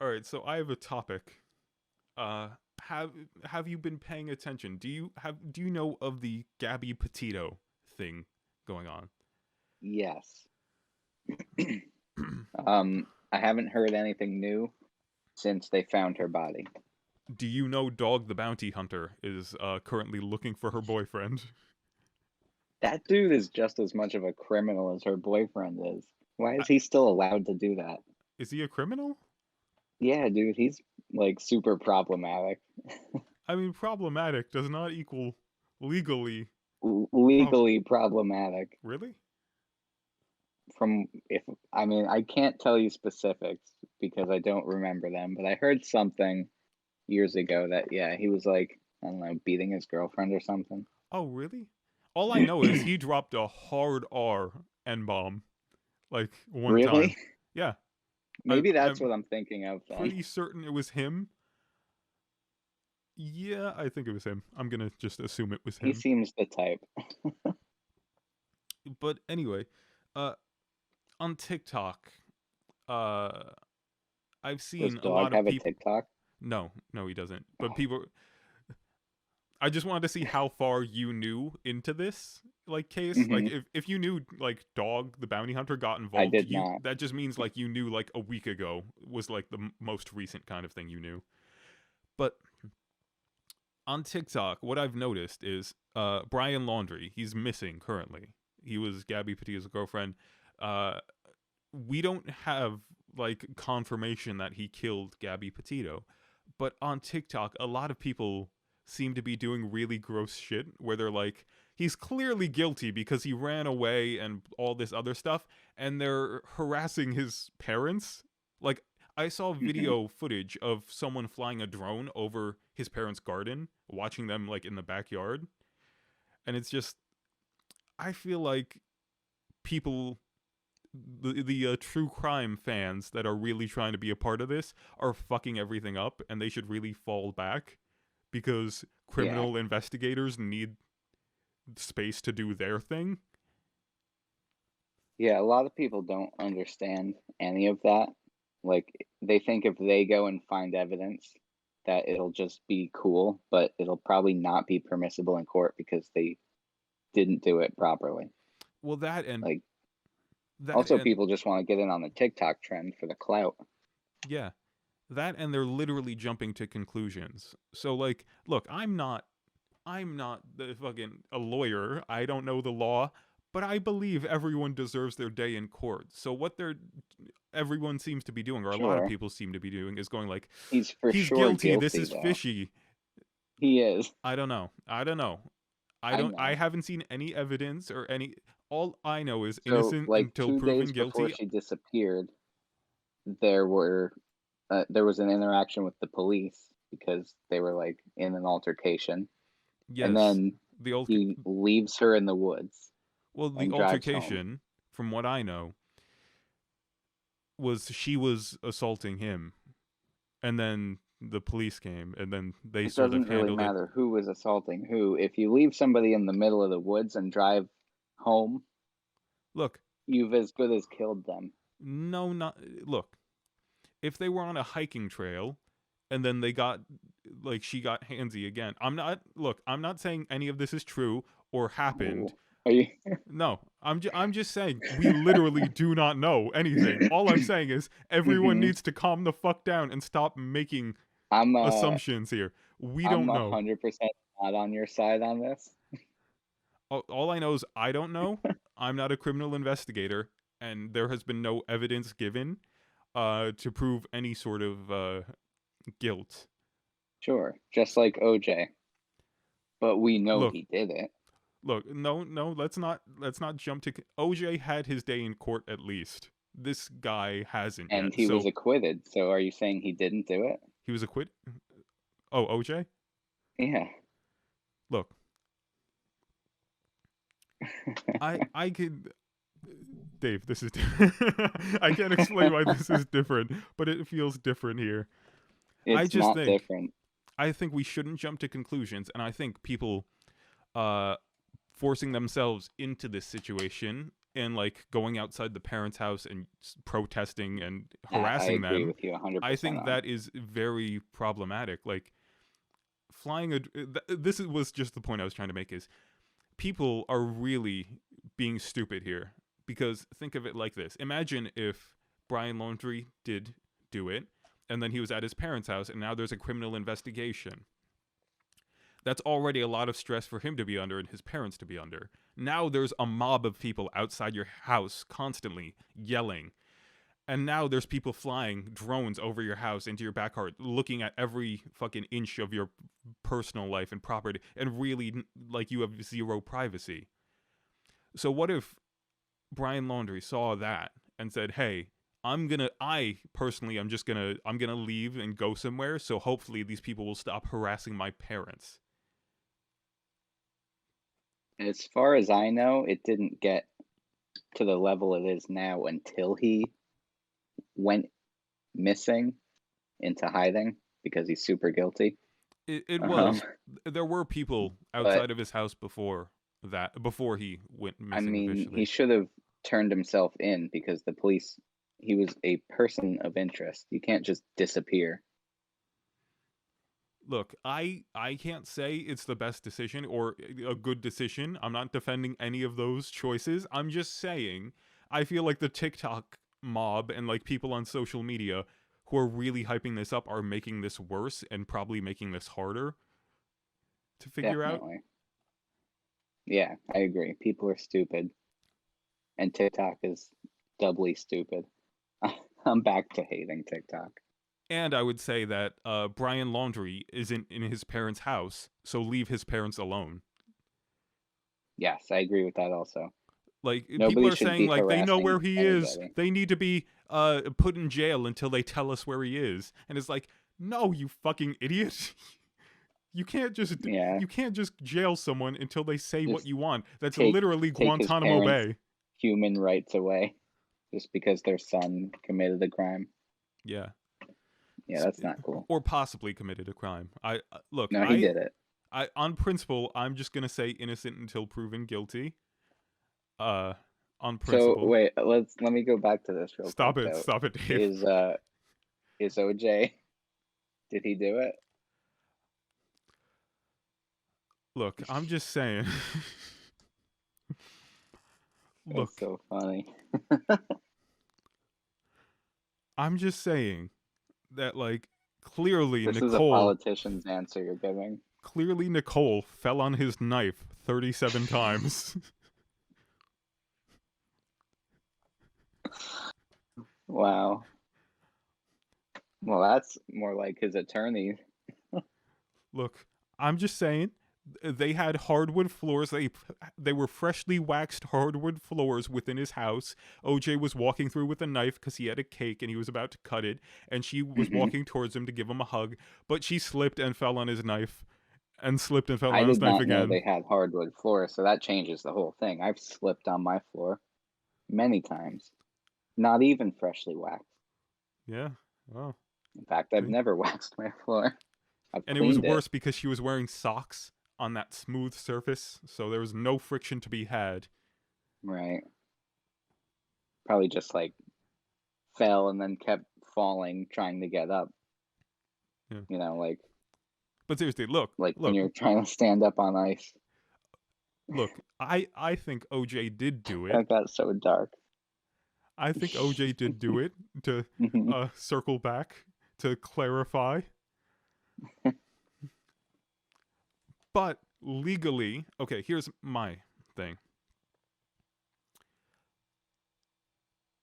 All right, so I have a topic. Uh, have have you been paying attention? Do you know of the Gabby Petito thing going on? Yes. I haven't heard anything new since they found her body. Do you know Dog the Bounty Hunter is currently looking for her boyfriend? That dude is just as much of a criminal as her boyfriend is. Why I, is he still allowed to do that? is he a criminal? Yeah, dude, he's like super problematic. I mean, problematic does not equal legally. Legally problematic. Really? From if I mean, I can't tell you specifics because I don't remember them, but I heard something years ago that yeah, he was like, I don't know, beating his girlfriend or something. Oh, really? All I know is he dropped a hard R N bomb like one time. Really? Yeah, Maybe that's I'm what I'm thinking of then. pretty certain it was him. Yeah, I think it was him. I'm gonna just assume it was He him. seems the type. But anyway, uh, on TikTok, uh, I've Does seen a Dog lot of have a people. TikTok? No, no, he doesn't. But people, I just wanted to see how far you knew into this like case. Like Hmm. if you knew like Dog the bounty hunter got I involved, did you not. that just means like you knew like a week ago was like the most recent kind of thing you knew. But on TikTok, what I've noticed is Brian Laundrie, he's missing currently. He was Gabby Petito's girlfriend. Uh, we don't have like confirmation that he killed Gabby Petito, but on TikTok, a lot of people seem to be doing really gross shit where they're like, he's clearly guilty because he ran away and all this other stuff, and they're harassing his parents. Like, I saw Hmm. video footage of someone flying a drone over his parents' garden, watching them like in the backyard, and it's just, I feel like people the true crime fans that are really trying to be a part of this are fucking everything up, and they should really fall back because Yeah. criminal investigators need space to do their thing. Yeah, a lot of people don't understand any of that. Like, they think if they go and find evidence that it'll just be cool, but it'll probably not be permissible in court because they didn't do it properly. Well, Like, that also and people just want to get in on the TikTok trend for the clout. yeah, that and they're literally jumping to conclusions. So like, look, I'm not the fucking a lawyer. I don't know the law, but I believe everyone deserves their day in court. So what they're everyone seems to be doing, or a lot of Sure. people seem to be doing, is going like, He's for he's sure guilty. This guilty is though. fishy. He is. I don't know. I don't know. I I don't. I know. haven't seen any evidence or any. All I know is So, innocent like until 2 proven days before guilty. she disappeared, there were there was an interaction with the police because they were like in an altercation, and Yes, then the old. he leaves her in the woods Well, the and drives home. altercation, from what I know, was she was assaulting him, and then the police came, and then they It sort of doesn't really handled it. matter who was assaulting who. If you leave somebody in the middle of the woods and drive home, Look, you've as good as killed them. no, not look. If they were on a hiking trail and then they got like she got handsy again. I'm not saying any of this is true or happened. Oh, are you? No, I'm just saying we literally do not know anything. All I'm saying is everyone Hmm. needs to calm the fuck down and stop making I'm assumptions here. We I'm don't a know. 100% not on your side on this. All I know is I don't know. I'm not a criminal investigator, and there has been no evidence given to prove any sort of guilt. Sure, just like OJ, but we know Look, he did it. look, no, let's not jump to OJ had his day in court at least. This guy hasn't And yet. he was So acquitted. So are you saying he didn't do it? he was acquitted. Oh, OJ? Yeah. Look, I could Dave, this is I can't explain why this is different, but it feels different here. I It's just not think different. I think we shouldn't jump to conclusions, and I think people uh forcing themselves into this situation and like going outside the parents' house and protesting and That I harassing agree them, with you I 100% think on. that is very problematic. Like flying a this was just the point I was trying to make is people are really being stupid here, because think of it like this. Imagine if Brian Laundrie did do it and then he was at his parents' house and now there's a criminal investigation. That's already a lot of stress for him to be under and his parents to be under. Now there's a mob of people outside your house constantly yelling. And now there's people flying drones over your house into your backyard, looking at every fucking inch of your personal life and property, and really, like, you have zero privacy. So what if Brian Laundrie saw that and said, "Hey, I personally, I'm gonna leave and go somewhere. So hopefully these people will stop harassing my parents." As far as I know, it didn't get to the level it is now until he went missing into hiding because he's super guilty. It Um, was there were people but outside of his house before he went I missing mean, he officially. should have turned himself in because the police, he was a person of interest. You can't just disappear. Look, I can't say it's the best decision or a good decision. I'm not defending any of those choices. I'm just saying I feel like the TikTok mob and like people on social media who are really hyping this up are making this worse and probably making this harder to figure out. Definitely. Yeah, I agree. People are stupid, and TikTok is doubly stupid. I'm back to hating TikTok. And I would say that Brian Laundrie isn't in his parents' house, so leave his parents alone. Yes, I agree with that also. Like people Nobody are should saying be like they know harassing where he is. anybody. They need to be put in jail until they tell us where he is. And it's like, no, you fucking idiot. Yeah, You can't just jail someone until they say what just you want. That's take literally take his Guantanamo parents' Bay. human rights away just because their son committed a crime. Yeah. Yeah, that's not cool. Or possibly committed a crime. I look, No, he did it. I on principle, I'm just going to say innocent until proven guilty. Uh on So principle. wait, let me go back to this real quick though. Stop it, Dave. Is is OJ, did he do it? Look, I'm just saying. That's Look, so funny. I'm just saying that like clearly This is a Nicole politician's answer you're giving. clearly Nicole fell on his knife 37 times. Wow. Well, that's more like his attorney. Look, I'm just saying they had hardwood floors. They were freshly waxed hardwood floors within his house. OJ was walking through with a knife cuz he had a cake and he was about to cut it, and she was Hmm. walking towards him to give him a hug, but she slipped and fell on his knife and slipped and fell I on his did knife not know again. they had hardwood floors, so that changes the whole thing. I've slipped on my floor many times, not even freshly waxed. Yeah. Well, In fact, I've never waxed my floor. I've and it was cleaned it. worse because she was wearing socks on that smooth surface, so there was no friction to be had. Right. Probably just like fell and then kept falling, trying to get up. Yeah. You know, But seriously, like when you're trying to stand up on ice. look. I think OJ did do it. That got so dark. I think OJ did do it to circle back to clarify. But legally, okay, here's my thing.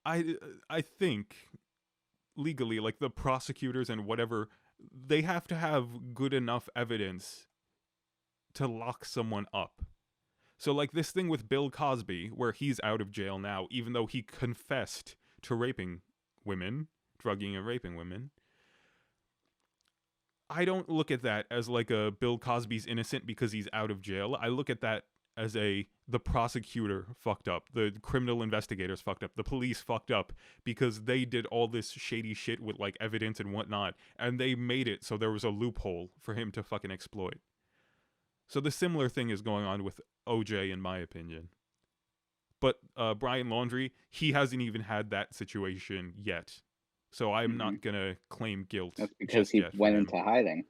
I I think legally, like the prosecutors and whatever, they have to have good enough evidence to lock someone up. So like this thing with Bill Cosby, where he's out of jail now, even though he confessed to raping women, drugging and raping women. I don't look at that as like a Bill Cosby's innocent because he's out of jail. I look at that as the prosecutor fucked up, the criminal investigators fucked up, the police fucked up because they did all this shady shit with like evidence and whatnot, and they made it so there was a loophole for him to fucking exploit. So the similar thing is going on with OJ, in my opinion. But Brian Laundrie, he hasn't even had that situation yet. So I'm not going to claim guilt That's because just he yet for went him. into hiding.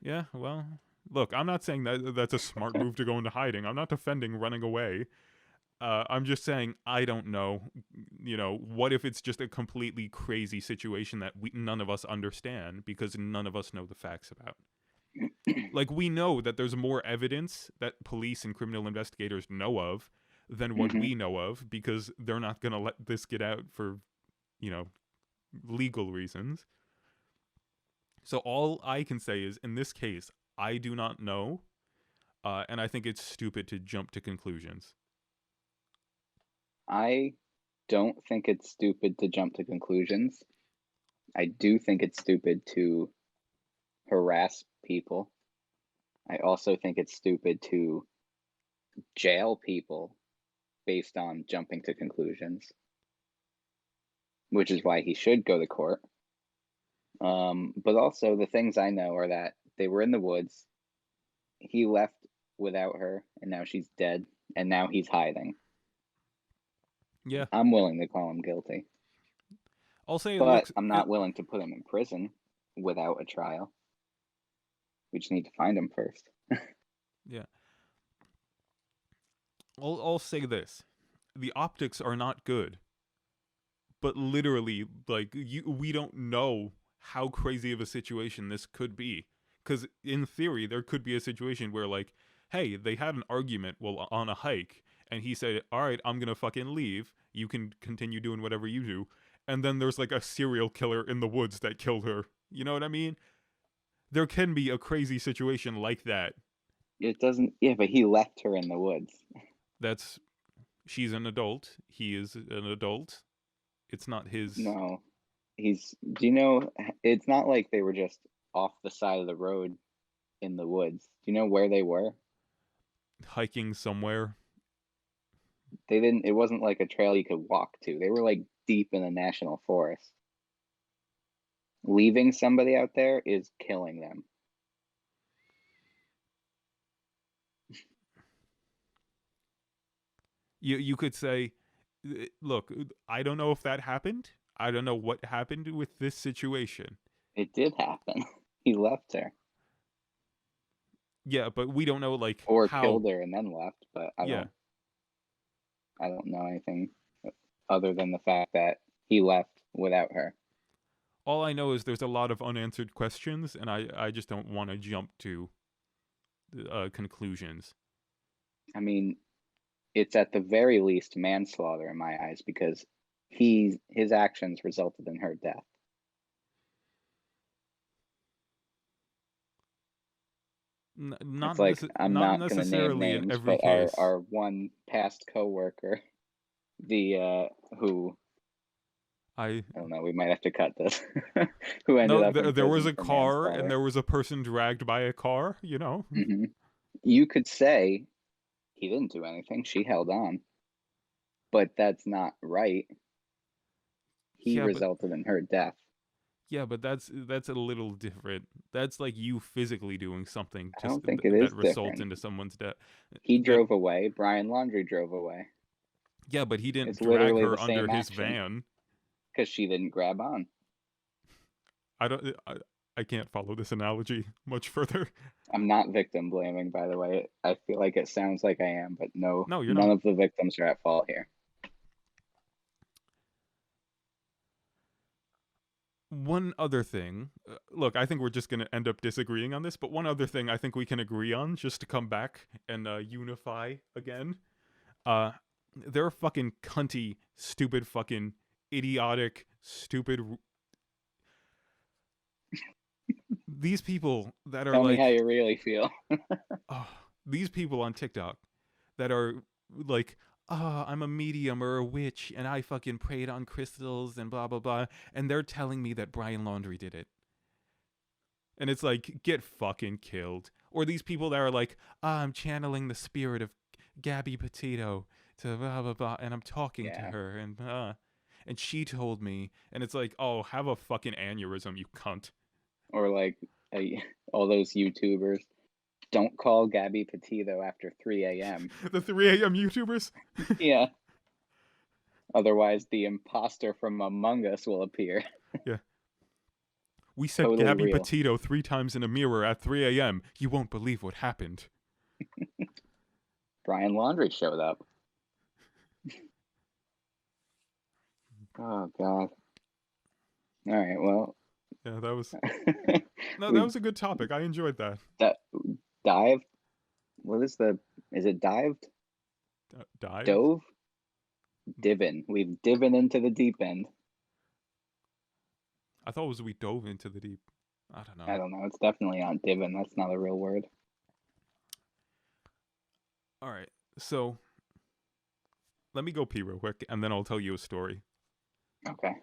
Yeah, well, look, I'm not saying that that's a smart move to go into hiding. I'm not defending running away. I'm just saying I don't know. What if it's just a completely crazy situation that none of us understand because none of us know the facts about? Like, we know that there's more evidence that police and criminal investigators know of than what we know of because they're not going to let this get out for, legal reasons. So all I can say is, in this case, I do not know, and I think it's stupid to jump to conclusions. I don't think it's stupid to jump to conclusions. I do think it's stupid to harass people. I also think it's stupid to jail people based on jumping to conclusions, which is why he should go to court. But also, the things I know are that they were in the woods. He left without her, and now she's dead, and now he's hiding. Yeah. I'm willing to call him guilty. I'll say but I'm not willing to put him in prison without a trial. We just need to find him first. Yeah. I'll say this. The optics are not good. But literally, like, we don't know how crazy of a situation this could be. Because in theory, there could be a situation where, like, hey, they had an argument while on a hike, and he said, all right, I'm going to fucking leave. You can continue doing whatever you do. And then there's, like, a serial killer in the woods that killed her. You know what I mean? There can be a crazy situation like that. It doesn't... Yeah, but he left her in the woods. She's an adult. He is an adult. It's not his... No. Do you know... It's not like they were just off the side of the road in the woods. Do you know where they were? Hiking somewhere. They didn't... It wasn't like a trail you could walk to. They were, like, deep in a national forest. Leaving somebody out there is killing them. You could say, look, I don't know if that happened. I don't know what happened with this situation. It did happen. He left her. Yeah, but we don't know, like, or how... killed her and then left. But I don't know anything other than the fact that he left without her. All I know is there's a lot of unanswered questions, and I just don't want to jump to conclusions. I mean, it's at the very least manslaughter in my eyes because his actions resulted in her death. Not like I'm not going to name names, in every but case. Our one past coworker, who I don't know, we might have to cut this. Who ended up in there was a prison for car manslaughter. and there was a person dragged by a car, You could say he didn't do anything. She held on. But that's not right. He resulted in her death. Yeah, but that's a little different. That's like you physically doing something I don't think it is that results different. into someone's death. He drove away. Brian Laundrie drove away. Yeah, but he didn't It's drag literally her the same under his action. van. Because she didn't grab on. I can't follow this analogy much further. I'm not victim blaming, by the way. I feel like it sounds like I am, but no, you're none not. of the victims are at fault here. One other thing, look, I think we're just going to end up disagreeing on this, but one other thing I think we can agree on, just to come back and unify again. They're fucking cunty, stupid, fucking idiotic, stupid. These people that are Tell like... me how you really feel. These people on TikTok that are like, I'm a medium or a witch and I fucking prayed on crystals and blah, blah, blah. And they're telling me that Brian Laundrie did it. And it's like, get fucking killed. Or these people that are like, I'm channeling the spirit of Gabby Petito to blah, blah, blah. And I'm talking to her and she told me. And it's like, oh, have a fucking aneurysm, you cunt. Or like all those YouTubers. Don't call Gabby Petito after 3 a.m. The 3 a.m. YouTubers. Yeah. Otherwise, the imposter from Among Us will appear. Yeah. We said Totally Gabby real. Petito 3 times in a mirror at 3 a.m. You won't believe what happened. Brian Laundrie showed up. Oh God. All right. Well. Yeah, that was no, that we was a good topic. I enjoyed that. dived. What is the? Is it dived? Dive. Dove? Divin. We've divin into the deep end. I thought it was we dove into the deep. I don't know. I don't know. It's definitely not divin. That's not a real word. All right. So let me go pee real quick, and then I'll tell you a story. Okay.